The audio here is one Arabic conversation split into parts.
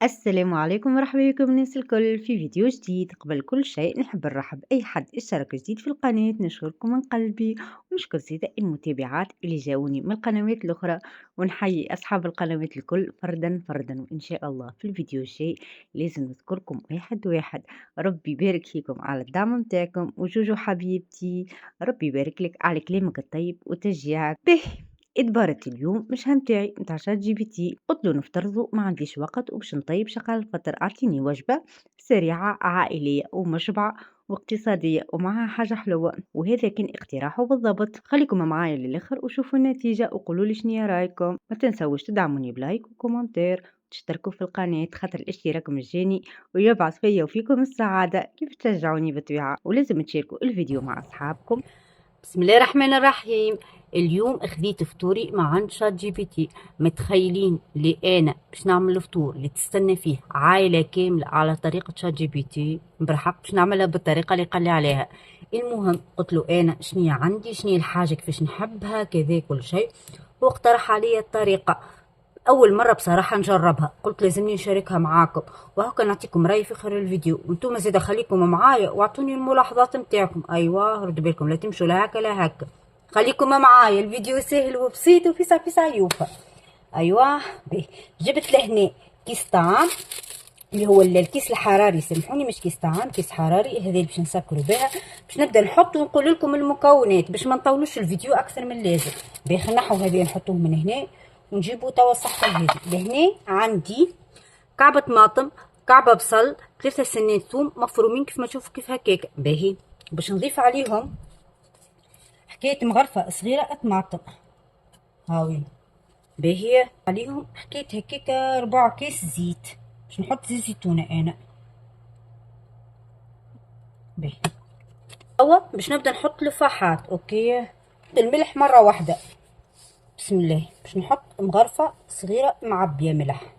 السلام عليكم ورحبا بكم الناس الكل في فيديو جديد. قبل كل شيء نحب نرحب بأي حد اشترك جديد في القناة، نشكركم من قلبي ونشكر زيادة المتابعات اللي جاوني من القنوات الأخرى، ونحيي أصحاب القنوات الكل فردا فردا. وإن شاء الله في الفيديو الجاي لازم نذكركم واحد واحد. ربي يبارك فيكم على الدعم متاعكم. وجوجو حبيبتي، ربي يبارك لك على كلامك الطيب وتشجيعك به. اتبارت اليوم مش هنتاعي متاع شات جي بي تي، قلت له نفترضوا ما عنديش وقت وباش نطيب شغال الفطر، اعطيني وجبة سريعة عائلية ومشبعة واقتصادية ومعها حاجة حلوة. وهذا كان اقتراحه بالضبط. خليكم معايا للاخر وشوفوا النتيجة وقولوا لي شنو رايكم. ما تنسوش تدعموني بلايك وكومنتير وتشتركوا في القناة خاطر الاشتراك مجاني ويبعث فيا وفيكم السعادة. كيف تشجعوني بالطبيعة، ولازم تشاركوا الفيديو مع أصحابكم. بسم الله الرحمن الرحيم. اليوم خذيت فطوري مع عند شات جي بي تي. متخيلين لي انا باش نعمل الفطور اللي تستنى فيه عائله كامله على طريقه شات جي بي تي؟ برحق باش نعملها بالطريقه اللي قال لي عليها. المهم قلت له انا شنية عندي، شنية الحاجه كيفاش نحبها كذا كل شيء، واقترح علي الطريقه. اول مره بصراحه نجربها، قلت لازمني نشاركها معاكم وهكا نعطيكم رايي في اخر الفيديو، وانتم زيد خليكم معايا واعطوني الملاحظات نتاعكم. ايوه ردوا بالكم، لا تمشوا لا هكا لا هكا، خليكم معايا. الفيديو سهل وبسيط وفي سعيوفه. ايوه به. جبت لهنا كيس طعام اللي هو الكيس الحراري، سامحوني مش كيس طعام، كيس حراري. هذه اللي باش نسكروا بها، باش نبدا نحط ونقول لكم المكونات باش ما نطولوش الفيديو اكثر من اللازم. باهي نحو هذه نحطوه من هنا ونجيبوا توا الصحفه هذه. لهنا عندي كعبه طماطم، كعبه بصل، 3 سنين ثوم مفرومين كيف ما تشوفوا كيف هكاك. باهي باش نضيف عليهم حكايه مغرفه صغيره طماطم هاوي. باهي عليهم حكايه هكاك ربع كيس زيت، باش نحط زيت زيتونه انا. باهي توا باش نبدا نحط لفاحات. اوكي، الملح مره واحده. بسم الله. باش نحط مغرفه صغيره معبيه ملح.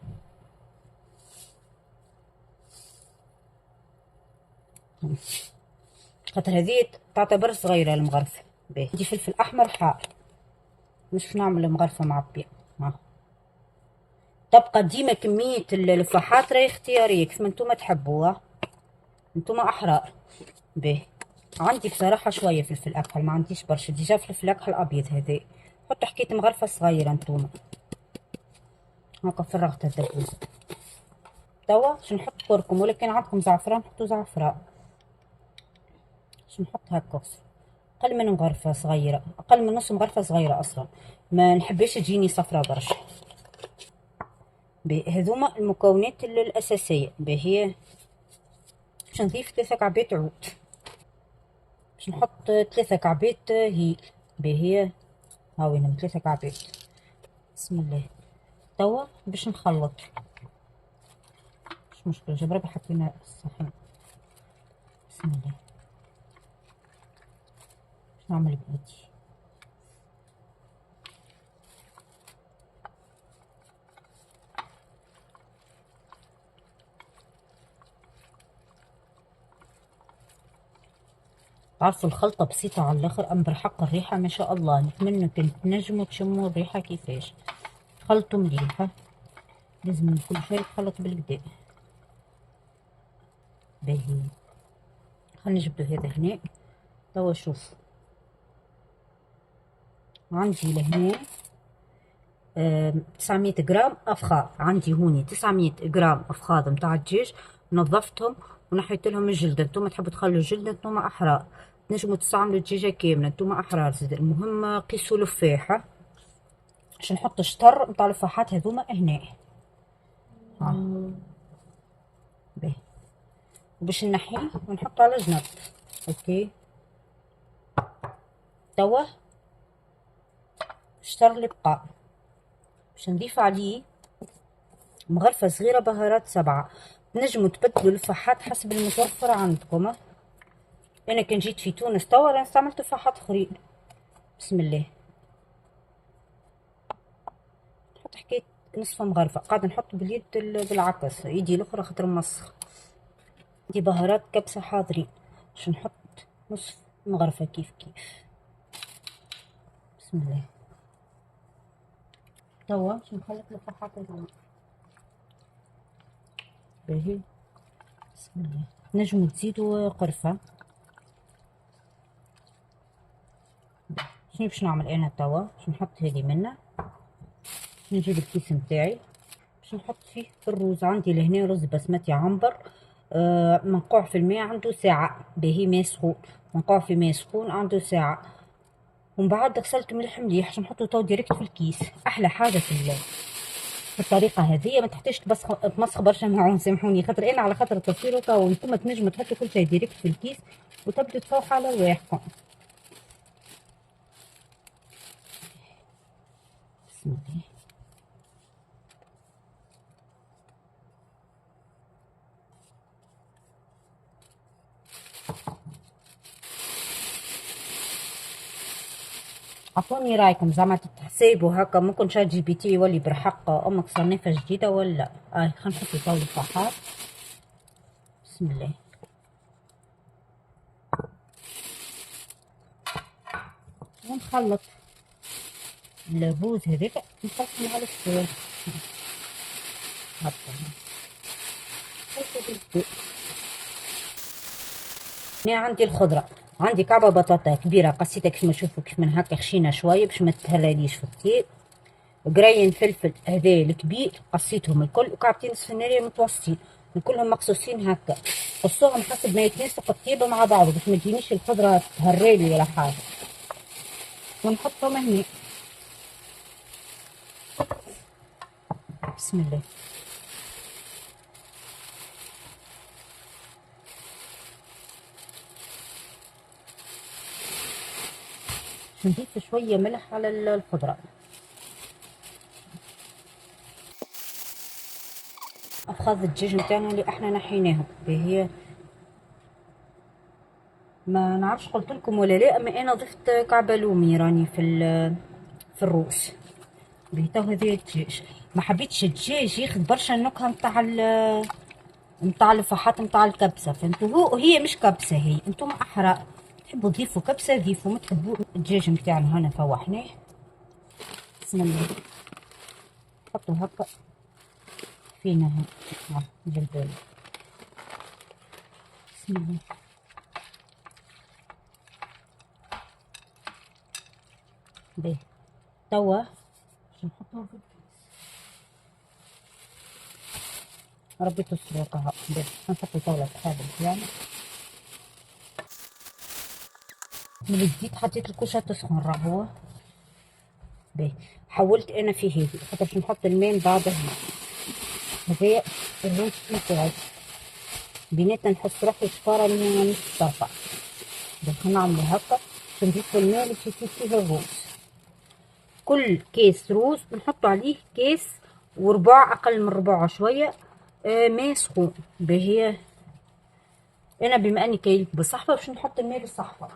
خاطر هذه تعتبر صغيره المغرفه. باهي عندي فلفل احمر حار، مش نعمل مغرفه معبيه. ها تبقى ديما كميه الفاحات راهي اختياريه كيف ما نتوما تحبوها، نتوما احرار. باهي عندي بصراحه شويه فلفل اكحل، ما عنديش برشا، ديجا فلفل اكحل ابيض هذا. حطوا حكايه مغرفه صغيره نتوما. هاكا فرغت الدبوس. توا باش نحط كركم، ولكن عندكم زعفران حطوا زعفران. باش نحط هكا اقل من مغرفه صغيره، اقل من نص مغرفه صغيره اصلا، ما نحبش تجيني صفرا برشا. هذوما المكونات الاساسيه. باهي باش نضيف 3 كعبات عود، باش نحط 3 كعبات هيل. باهي هاوينهم 3 كعبات. بسم الله. توا باش نخلط، مش مشكله جبرة حطينا الصحن. بسم الله. باش نعمل بيدي. عارفة الخلطة بسيطة على الآخر، أم بالحق الريحة ما شاء الله. نتمنى كنت تنجموا تشموا الريحة كيفاش. خلطوا مليحة، لازم كل شيء يتخلط بالكدا. باهي خلينا نجبدو هذا هنا. توا شوف عندي لهنا 900 جرام أفخاذ. عندي هوني 900 جرام أفخاذ متاع الدجاج، نظفتهم ونحيت لهم الجلدة. نتوما تحبوا تخلوا الجلدة نتوما أحرار، تنجموا تستعملوا الدجاجة كاملة نتوما أحرار زاد. المهم قيسوا لفاحة باش نحط الشطر متاع الفاحات هذوما هنا. باهي وباش نحيه ونحطه على جنب. اوكي توا الشطر اللي بقى باش نضيف عليه مغرفة صغيرة بهارات 7. تنجموا تبدلوا الفاحات حسب المتوفر عندكم. انا كان جيت في تونس توا راني استعملت فاحات اخرين. بسم الله. نحط حكاية نصف مغرفة، قاعدة نحط باليد بالعكس، ايدي الاخرى خاطر مسخ. دي بهارات كبسة حاضرين، باش نحط نصف مغرفة كيف كيف. بسم الله. توا باش نخلط الفاحات هذوما. باهي. بسم الله. نجمو تزيدوا قرفة. شنو باش نعمل انا توا؟ باش نحط هذي منه، نجيب الكيس متاعي باش نحط فيه الرز. عندي لهنا رز بسمتي عنبر منقوع في الماء عنده ساعة، باهي ماء سخون، منقوع في ماء سخون عنده ساعة، ومن بعد غسلته مليح باش نحطه تو ديريكت في الكيس. احلى حاجة في الطريقة هذه ما تحتاجش تمسخ برشا معون، سامحوني، خاطر انا على خاطر التصوير هكا، وانتم تنجموا تحطوا كل شيء ديريكت في الكيس وتبدو تفوح على رواحكم. بسم الله. اعطوني رايكم زعما تحسبوا هكا، ممكن شات جي بي تي يولي برحق امك صنيفه جديده ولا؟ خلينا نحط تو الفحار. بسم الله. ونخلط الرز هذاك نحطه على السوا هكا. هنا عندي الخضره، عندي كعبه بطاطا كبيره قصيتها كيف ما تشوفوا، كيف من هكا خشينه شويه باش ما تهراليش في الطيب. قرين فلفل هذا الكبير قصيتهم الكل، وكعبتين سفناريه متوسطين كلهم مقصوصين هكا، قصوهم حسب ما يتناسق الطيبه مع بعض باش ما تجينيش الخضره تهرالي ولا حاجه. ونحطهم هنا. بسم الله. نضيف شويه ملح على الخضره. افخاذ الدجاج نتاعنا اللي احنا نحيناهم، هي ما نعرفش قلت لكم ولا لا، اما انا ضفت كعبه لومي راني في الروس. تو هذه الدجاج ما حبيتش الدجاج ياخذ برشا النكهه نتاع الفحات نتاع الكبسه، فهمتوا؟ هي مش كبسه، هي انتم احرى تحبوا تضيفوا كبسه ضيفوا، ما تحبوا. الدجاج نتاعنا هنا فوحناه. بسم الله. حطوا هكا فينا هكا جلبان. بسم الله. باهي توا باش نحطوها في الكيس. ربي تستر هكا. باهي نحطو توا الحاجة بتاعنا. من الزيت حطيت الكوشة تسخن راهو. باهي حولت انا فيه هذي خاطر باش نحط الماء من بعد هنا. هذايا الرز نتاعي بيناتنا نحس روحي صفارة من نص طرفة. باش نعملو هكا باش نضيفو الماء اللي يصير فيه الرز. كل كيس روز بنحطو عليه كيس وربع، اقل من ربع شويه ماء سخون. باهي انا بما اني كايلت بالصحفه باش نحط الماء بالصحفه.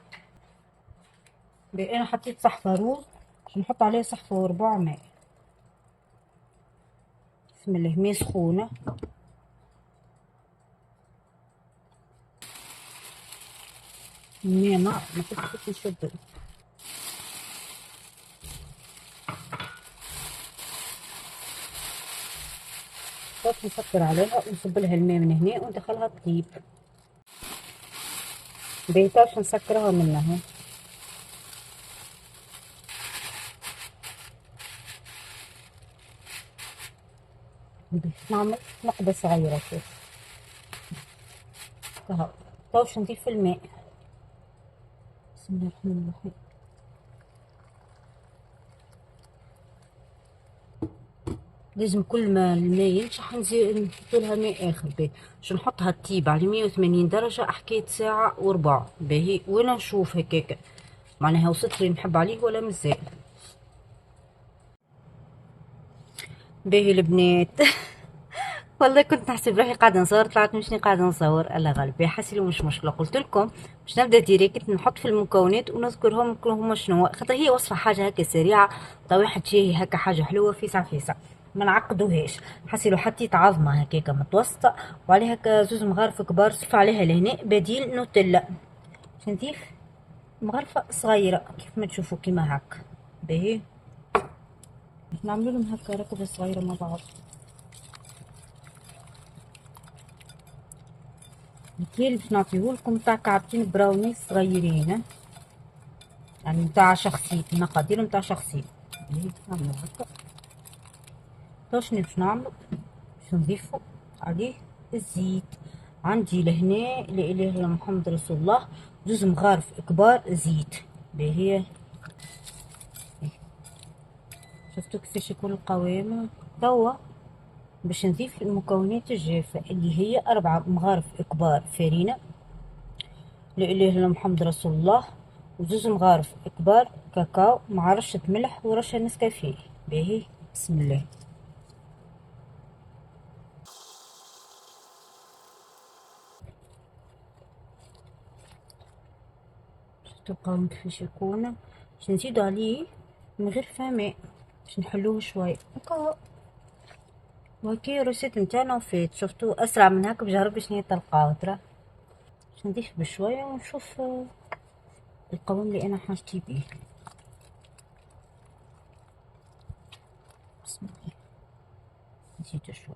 باهي انا حطيت صحفه روز باش نحط عليها صحفه وربع ماء. بسم الله. ماء سخونه. الماء نار ما تفتش نشد. بس نسكر عليها ونصب لها الماء من هنا وندخلها تطيب. باهي باش نسكرها منها. نعمل نقبة صغيرة شوف كهو. باش نضيف الماء. بسم الله الرحمن الرحيم. لازم كل ما الماء ينشح نزيد نحطولها ماء اخر. باهي باش نحطها تطيب على 180 درجة حكاية ساعة وربع. باهي وانا نشوف هكاكا معناها وصلت لي نحب عليه ولا مازال. باهي البنات والله كنت نحسب روحي قاعده نصور، طلعت مشني قاعده نصور. الله غالب حاسيلو مش مشكله. قلت لكم باش نبدا ديريكت نحط في المكونات ونذكرهم كلهم شنو، خاطر هي وصفه حاجه هكا سريعه طويحه شاهي هكا، حاجه حلوه فيسع فيسع ما نعقدوهاش. حاسيلو حطيت عظمه هكاكا متوسطه وعليها هكا زوز مغارف كبار، صف عليها لهنا بديل نوتيلا. باش نضيف مغرفه صغيره كيف ما تشوفوا كيما هكا. باهي نعملو لهم هكا ركبه صغيره مع بعض. الكيل باش نعطيهولكم تاع كعبتين براوني صغيرين، يعني متاع شخصين، المقادير متاع شخصين. نعملو هكا. تو شنو باش نعملو؟ باش نضيفو عليه الزيت. عندي لهنا لا اله الا محمد رسول الله 2 مغارف كبار زيت. باهي شفتوا كيفاش يكون القوام. توا باش نضيف المكونات الجافة اللي هي 4 مغارف كبار فارينة لا اله الا محمد رسول الله، و2 مغارف كبار كاكاو مع رشة ملح ورشة نسكافيه. باهي بسم الله. شفتوا القوام كيفاش يكون. باش نزيدو عليه من غير فماء باش نحلوه شوي هكا. وهكي الروسيت نتاعنا وفات. شفتوا اسرع من هكا بجرب شنيا تلقاو ترى. باش نضيف بشويه ونشوف القوام اللي انا حاجتي بيه. بسم الله. نزيد شويه.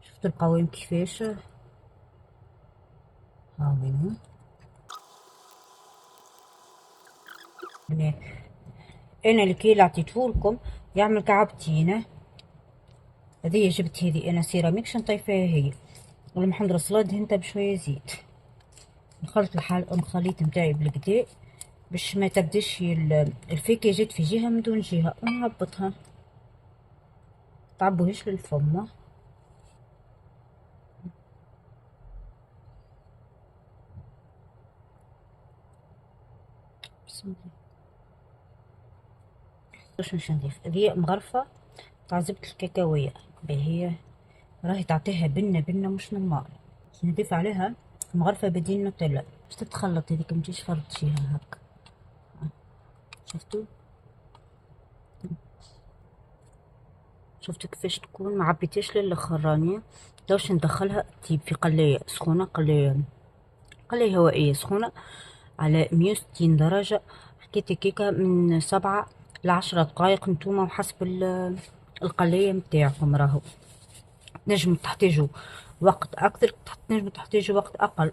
شفتوا القوام كيفاش هاوين. انا الكيل عطيتهولكم يعمل كعبتين. هذه جبت هذه انا سيراميك شن طيفها هي، والمحمد رسول الله دهنتها بشويه زيت. نخلط الخليط نتاعي بالكدا باش ما تبداش الفاكهه جات في جهه من دون جهه، ونهبطها تعبوهاش للفم. بسم الله. باش نضيف هذه مغرفه تاع زبدة الكاكاوية، باهي راهي تعطيها بنة بنة مش نورمال. نضيف عليها مغرفة بدين نوتيلا باش تتخلط هذيك متجيش فرطشيها هكا. شفتوا كيفاش تكون ما عبيتهاش للاخر. راني باش ندخلها طيب في قلاية سخونة، قلاية هوائية سخونة على 160 درجة. حكيت هكاكا من 7 ل10 دقائق، نتوما وحسب القلاية متاعكم. راهو نجم تحتاجوا وقت اكثر، نجم تحتاجوا وقت اقل،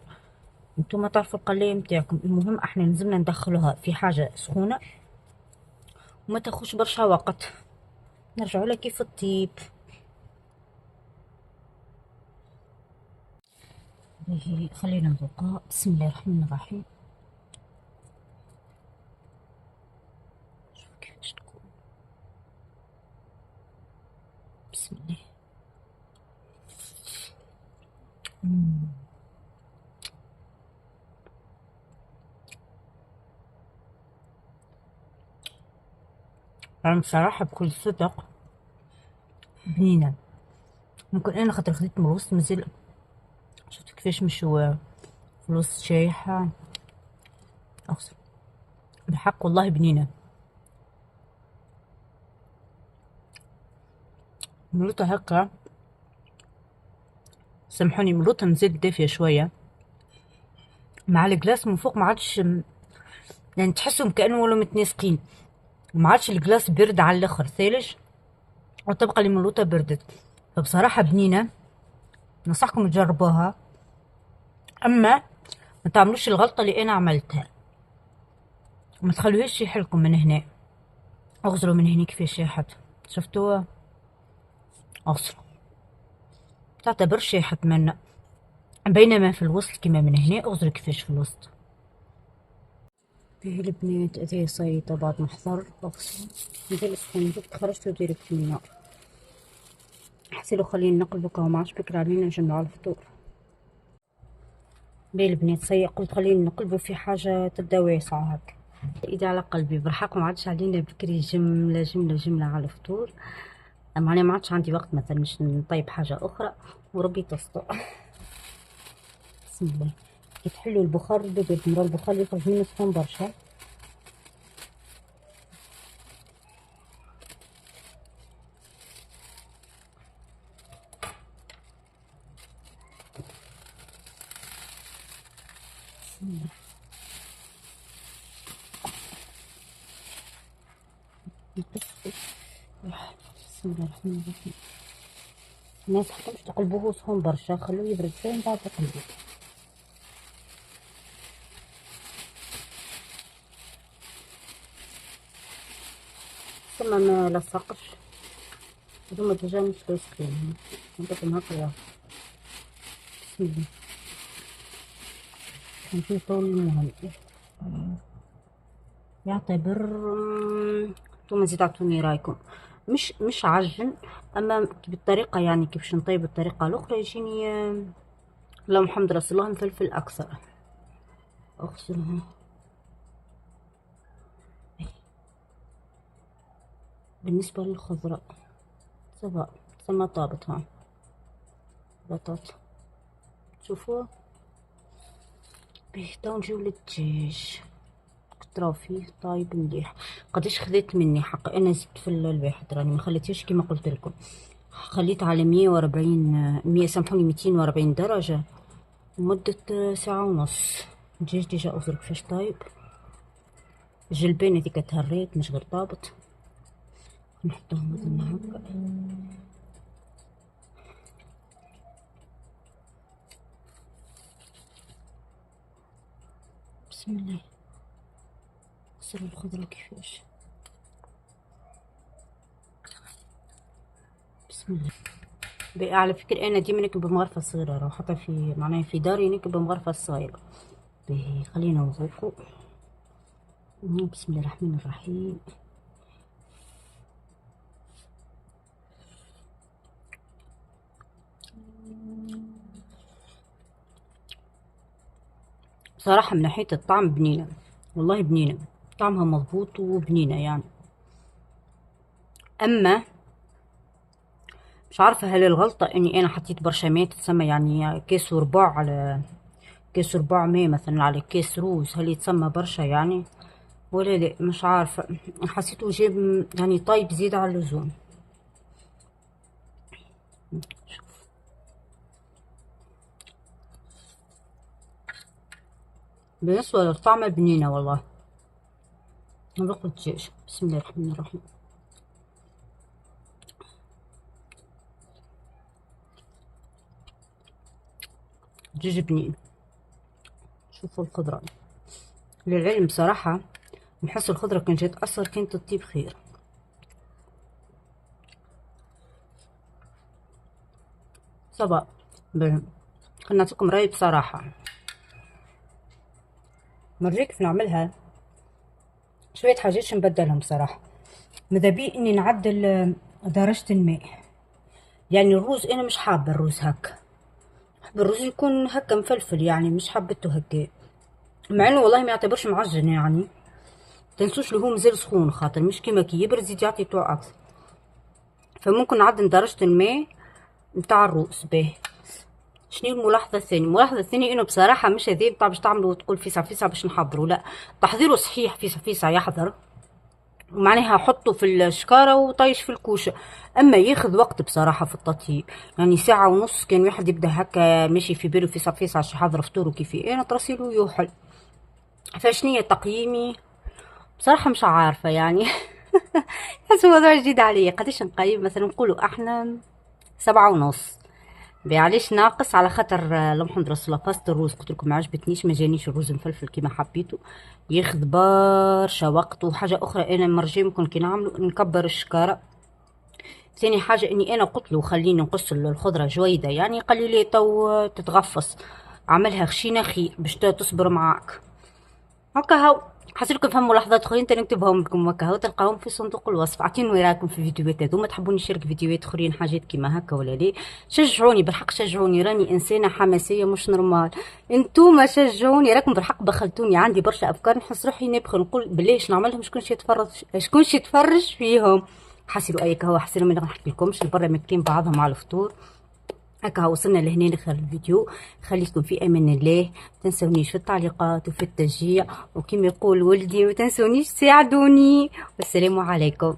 نتوما تعرفوا القلاية متاعكم. المهم احنا لازمنا ندخلوها في حاجة سخونة وما تاخوش برشا وقت. نرجعوا لها كيف الطيب. خلينا نذوقها. بسم الله الرحمن الرحيم. شوف كيفاش تكون. بسم الله. أنا بصراحة بكل صدق بنينة. ممكن أنا خاطر خديت من الوسط مازال. شفت كيفاش مشوار في الوسط شايحة. أقسم بحق والله بنينة. ملوطة هكا، سامحوني، ملوطة مازال دافية شوية مع الجلاس من فوق. ما عادش يعني تحسهم كأنه ولا متناسقين. ما عادش الجلاس برد على الاخر ثلج، والطبقة اللي ملوطة بردت. فبصراحة بنينة، نصحكم تجربوها. اما ما تعملوش الغلطة اللي انا عملتها، ما تخلوهاش يحلكم من هنا. اغزروا من هنا كيفاش شاحت. شفتوها؟ اغزروا تعتبر شاحت منا، بينما في الوسط كيما من هنا. اغزروا كيفاش في الوسط. فيه البنات هذه صيدة بعد محضر. اغسلوا مازال سخون، دوك خرجتو ديريكت من النار. حسيلو خلينا نقلبو كهو ما عادش بكري علينا نجمعو على الفطور. بيه البنات صي قلت خلينا نقلبو في حاجة تبدا واسعة هكا. ايدي على قلبي بالحق ما عادش علينا بكري جملة جملة جملة على الفطور. اما انا ما عادش عندي وقت مثلا باش نطيب حاجة اخرى وربي تسطو. بسم الله. كي تحلوا البخار ردوا بالكم، البخار يخرج منه سخون برشا. بسم الله الرحمن الرحيم. الناس حتى مش تقلبوه سخون برشا، خلوه يبرد شويه من بعد تقلبوه. ثم ما لصقش، هذوما ديجا مش لاصقين، نحطهم هكا. بسم الله. كان فيه طول مهم يعتبر. نتوما زيد عطوني رايكم. مش عجن، اما بالطريقه يعني كيفاش نطيب الطريقه الاخرى يجيني اللهم محمد رسول الله مفلفل اكثر. اغسلها. بالنسبه للخضره سواء ثم طابت ها بطاطا شوفوا بيه. تو نجيو للدجاج، تراو فيه طايب مليح. قداش خذيت مني حق انا زدت في الواحد، راني ما خليتيش كيما قلت لكم، خليت على 140 سامحوني 240 درجه لمده ساعه ونص. الدجاج ديجا أوزر كيفاش طايب، الجلبان هذيك تهريت مش غير طابت. نحطهم مثلا هكا. بسم الله. نغسل الخضرة كيفاش. بسم الله. على فكرة أنا ديما نكب بمغرفة صغيرة، راهو حتى في معناها في داري نكب بمغرفة صغيرة. خلينا نذوقو. بسم الله الرحمن الرحيم. بصراحة من ناحية الطعم بنينة، والله بنينة، طعمها مضبوط وبنينة يعني. أما مش عارفة هل الغلطة إني أنا حطيت برشا ماء، تسمى يعني كيس وربع على كيس وربع ماء مثلا على كيس روز، هل يتسمى برشا يعني ولا لا؟ مش عارفة، حسيته جاب يعني طيب زيادة على اللزوم. شوف بالنسبة للطعم بنينة والله. نذوق الدجاج. بسم الله الرحمن الرحيم. دجاج بنين. شوفوا الخضرة، للعلم بصراحة نحس الخضرة كان جات أصل كانت تطيب خير. صبا خلنا نعطيكم رأيي بصراحة. نوريك كيف نعملها، شوية حاجات نبدلهم بصراحة. ماذا بي إني نعدل درجة الماء، يعني الروز أنا مش حابة الروز هكا، حابة الروز يكون هكا مفلفل يعني، مش حابته هكا، مع إنه والله ما يعتبرش معجن يعني. تنسوش اللي هو مازال سخون، خاطر مش كيما كي يبرد يزيد يعطي طعم أكثر، فممكن نعدل درجة الماء نتاع الروز. باهي. شنو الملاحظة الثانية؟ الملاحظة الثانية إنه بصراحة مش هذي بتاع باش تعملوا وتقول فيسع فيسع باش نحضروا، لا، تحضيره صحيح فيسع فيسع يحضر، معناها حطه في الشكارة وطيش في الكوشة، أما ياخذ وقت بصراحة في التطييب، يعني ساعة ونص كان واحد يبدا هكا ماشي في باله فيسع فيسع باش يحضر فطورو كيفي أنا ترسيلو يوحل. فشنية تقييمي؟ بصراحة مش عارفة يعني. حس موضوع جديد عليا. قداش نقيم؟ مثلا نقولوا احنا 7.5. علاش ناقص؟ على خاطر لمحمد رسول الله فاست الروز قلت لكم ما عجبتنيش، ما جانيش الروز مفلفل كيما حبيته، ياخذ برشا وقت. وحاجه اخرى انا مرجي ممكن كي نعملو نكبر الشكاره. ثاني حاجه اني انا قلت له خليني نقص الخضره جويده، يعني قال لي ليه تو تتغفص، عملها خشينه خير باش تصبر معاك هكا. هاو حسيتكم فهم ملاحظات اخرين تاني نكتبهم لكم هكا، هاو تلقاهم في صندوق الوصف. اعطيني وين رايكم في الفيديوهات هذوما، تحبوني نشارك فيديوهات اخرين حاجات كيما هكا ولا ليه؟ شجعوني بالحق، شجعوني، راني انسانه حماسيه مش نورمال. انتوما شجعوني، راكم بالحق بخلتوني، عندي برشا افكار نحس روحي نابخه، نقول بلاش نعملهم شكونش يتفرج فيهم. حسيروا ايك هو حسيروا ما نحكي لكمش البرا ماكلين بعضهم على الفطور هكا. وصلنا لهنا لاخر الفيديو، خليكم في امان الله، متنسونيش في التعليقات وفي التشجيع، وكما يقول ولدي متنسونيش تساعدوني، والسلام عليكم.